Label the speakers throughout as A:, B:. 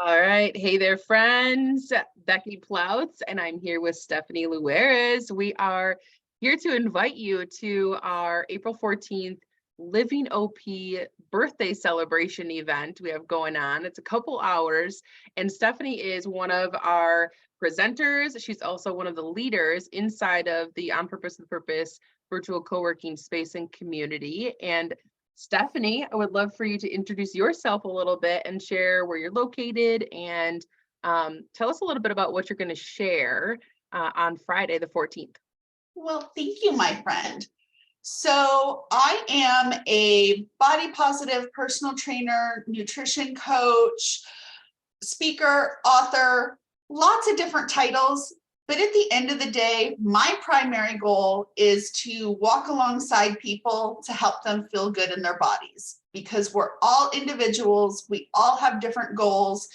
A: All right. Hey there, friends. Becky Plouts, and I'm here with Stephanie Lueras. We are here to invite you to our April 14th Living OP birthday celebration event we have going on. It's a couple hours, and Stephanie is one of our presenters. She's also one of the leaders inside of the On Purpose with Purpose virtual co-working space and community. And Stephanie, I would love for you to introduce yourself a little bit and share where you're located and tell us a little bit about what you're going to share on Friday, the 14th.
B: Well, thank you, my friend. So I am a body positive personal trainer, nutrition coach, speaker, author, lots of different titles. But at the end of the day, my primary goal is to walk alongside people to help them feel good in their bodies, because we're all individuals. We all have different goals,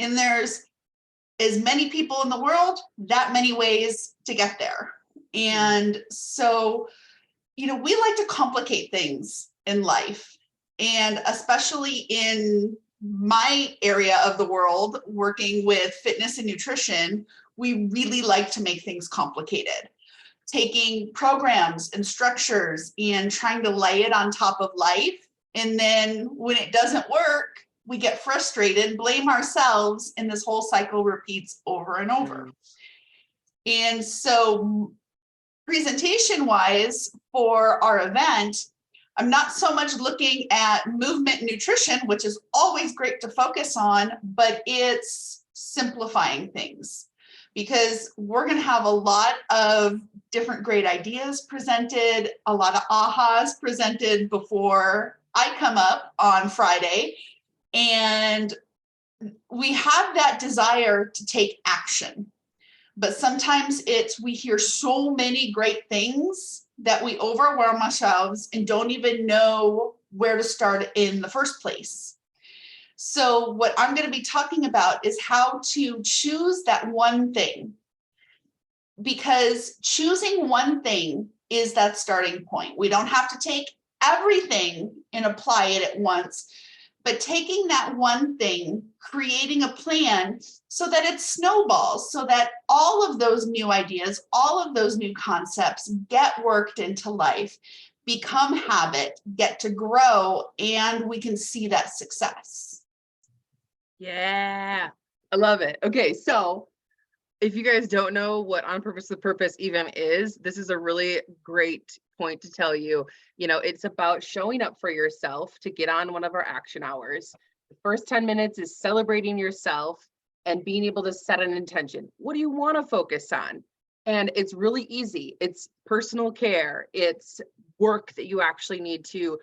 B: and there's as many people in the world, that many ways to get there. And so, we like to complicate things in life, and especially in my area of the world, working with fitness and nutrition, we really like to make things complicated, taking programs and structures and trying to lay it on top of life. And then when it doesn't work, we get frustrated, blame ourselves, and this whole cycle repeats over and over. And so presentation wise for our event, I'm not so much looking at movement and nutrition, which is always great to focus on, but it's simplifying things, because we're going to have a lot of different great ideas presented, a lot of ahas presented before I come up on Friday. And we have that desire to take action. But sometimes we hear so many great things that we overwhelm ourselves and don't even know where to start in the first place. So what I'm going to be talking about is how to choose that one thing, because choosing one thing is that starting point. We don't have to take everything and apply it at once, but taking that one thing, creating a plan so that it snowballs, so that all of those new ideas, all of those new concepts get worked into life, become habit, get to grow, and we can see that success.
A: Yeah, I love it. Okay, so if you guys don't know what On Purpose with Purpose even is, this is a really great point to tell you. It's about showing up for yourself to get on one of our action hours. The first 10 minutes is celebrating yourself and being able to set an intention. What do you want to focus on? And it's really easy. It's personal care. It's work that you actually need to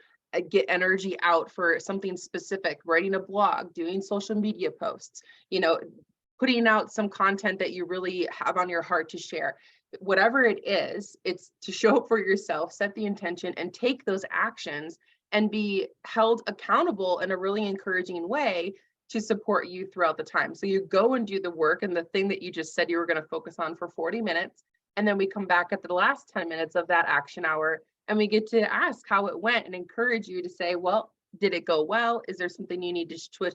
A: get energy out for something specific, writing a blog, doing social media posts, putting out some content that you really have on your heart to share. Whatever it is, it's to show up for yourself, set the intention, and take those actions and be held accountable in a really encouraging way to support you throughout the time. So you go and do the work and the thing that you just said you were going to focus on for 40 minutes. And then we come back at the last 10 minutes of that action hour and we get to ask how it went and encourage you to say, well, did it go well? Is there something you need to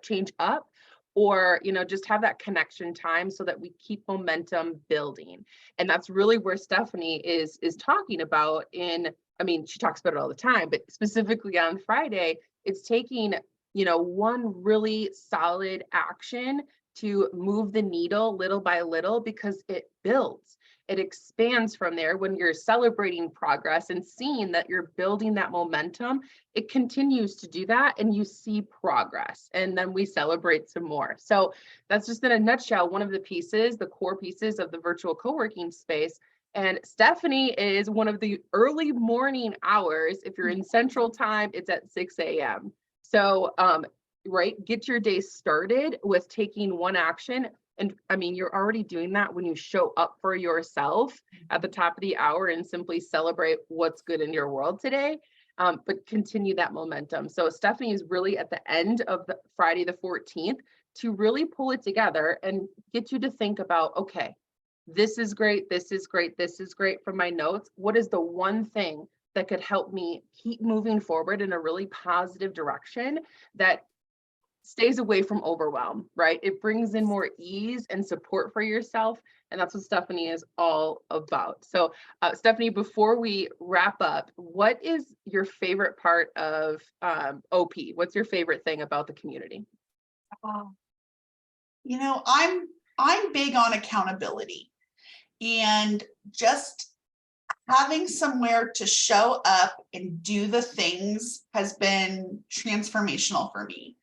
A: change up? Or, just have that connection time so that we keep momentum building. And that's really where Stephanie is talking about she talks about it all the time, but specifically on Friday, it's taking, one really solid action to move the needle little by little, because it builds. It expands from there. When you're celebrating progress and seeing that you're building that momentum, it continues to do that and you see progress, and then we celebrate some more. So that's just in a nutshell, one of the pieces, the core pieces of the virtual co-working space. And Stephanie is one of the early morning hours. If you're in Central Time, it's at 6 a.m. So, get your day started with taking one action. And you're already doing that when you show up for yourself at the top of the hour and simply celebrate what's good in your world today, but continue that momentum. So Stephanie is really at the end of the Friday the 14th to really pull it together and get you to think about, okay, this is great, this is great, this is great from my notes. What is the one thing that could help me keep moving forward in a really positive direction that stays away from overwhelm, right? It brings in more ease and support for yourself. And that's what Stephanie is all about. So, Stephanie, before we wrap up, what is your favorite part of OP? What's your favorite thing about the community?
B: Oh, you know, I'm big on accountability, and just having somewhere to show up and do the things has been transformational for me.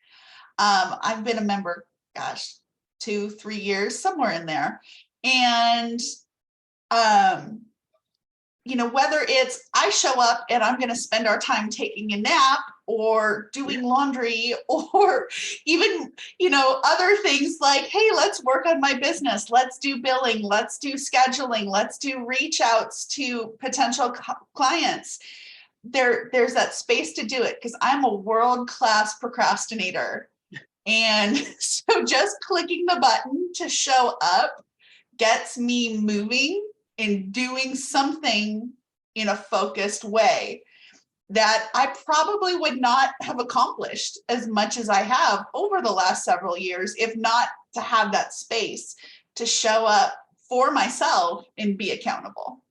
B: I've been a member, gosh, 2, 3 years, somewhere in there. And um, you know, whether it's I show up and I'm going to spend our time taking a nap or doing laundry or even, you know, other things like, hey, let's work on my business. Let's do billing. Let's do scheduling. Let's do reach outs to potential clients. There's that space to do it because I'm a world-class procrastinator. And so just clicking the button to show up gets me moving and doing something in a focused way that I probably would not have accomplished as much as I have over the last several years, if not to have that space to show up for myself and be accountable.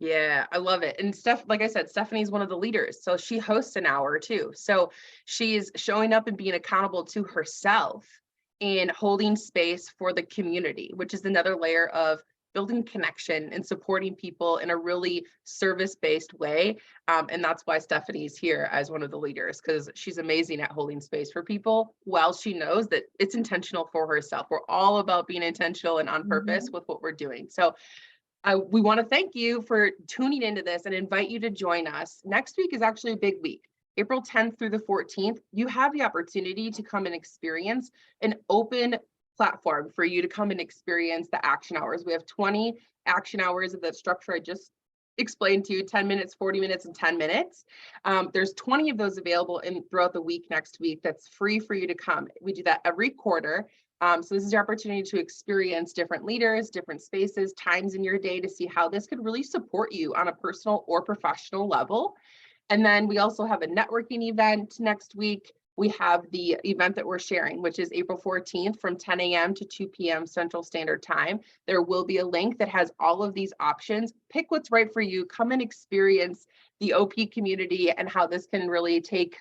A: Yeah, I love it. And Steph, like I said, Stephanie's one of the leaders. So she hosts an hour too. So she's showing up and being accountable to herself and holding space for the community, which is another layer of building connection and supporting people in a really service-based way. And that's why Stephanie's here as one of the leaders, because she's amazing at holding space for people while she knows that it's intentional for herself. We're all about being intentional and on purpose with what we're doing. So we want to thank you for tuning into this and invite you to join us. Next week is actually a big week. April 10th through the 14th, you have the opportunity to come and experience an open platform for you to come and experience the action hours. We have 20 action hours of the structure I just explained to you, 10 minutes, 40 minutes, and 10 minutes. There's 20 of those available throughout the week next week that's free for you to come. We do that every quarter. So this is your opportunity to experience different leaders, different spaces, times in your day to see how this could really support you on a personal or professional level. And then we also have a networking event next week. We have the event that we're sharing, which is April 14th from 10 a.m. to 2 p.m. Central Standard Time. There will be a link that has all of these options. Pick what's right for you. Come and experience the OP community and how this can really take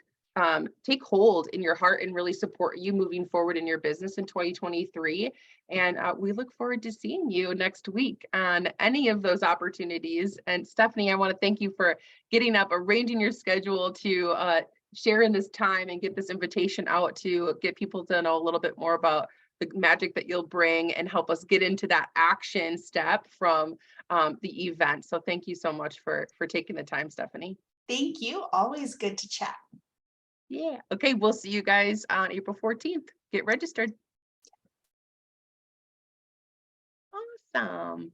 A: hold in your heart and really support you moving forward in your business in 2023. And we look forward to seeing you next week on any of those opportunities. And Stephanie, I want to thank you for getting up, arranging your schedule to share in this time and get this invitation out to get people to know a little bit more about the magic that you'll bring and help us get into that action step from the event. So thank you so much for taking the time, Stephanie.
B: Thank you. Always good to chat.
A: Yeah. Okay. We'll see you guys on April 14th. Get registered. Awesome.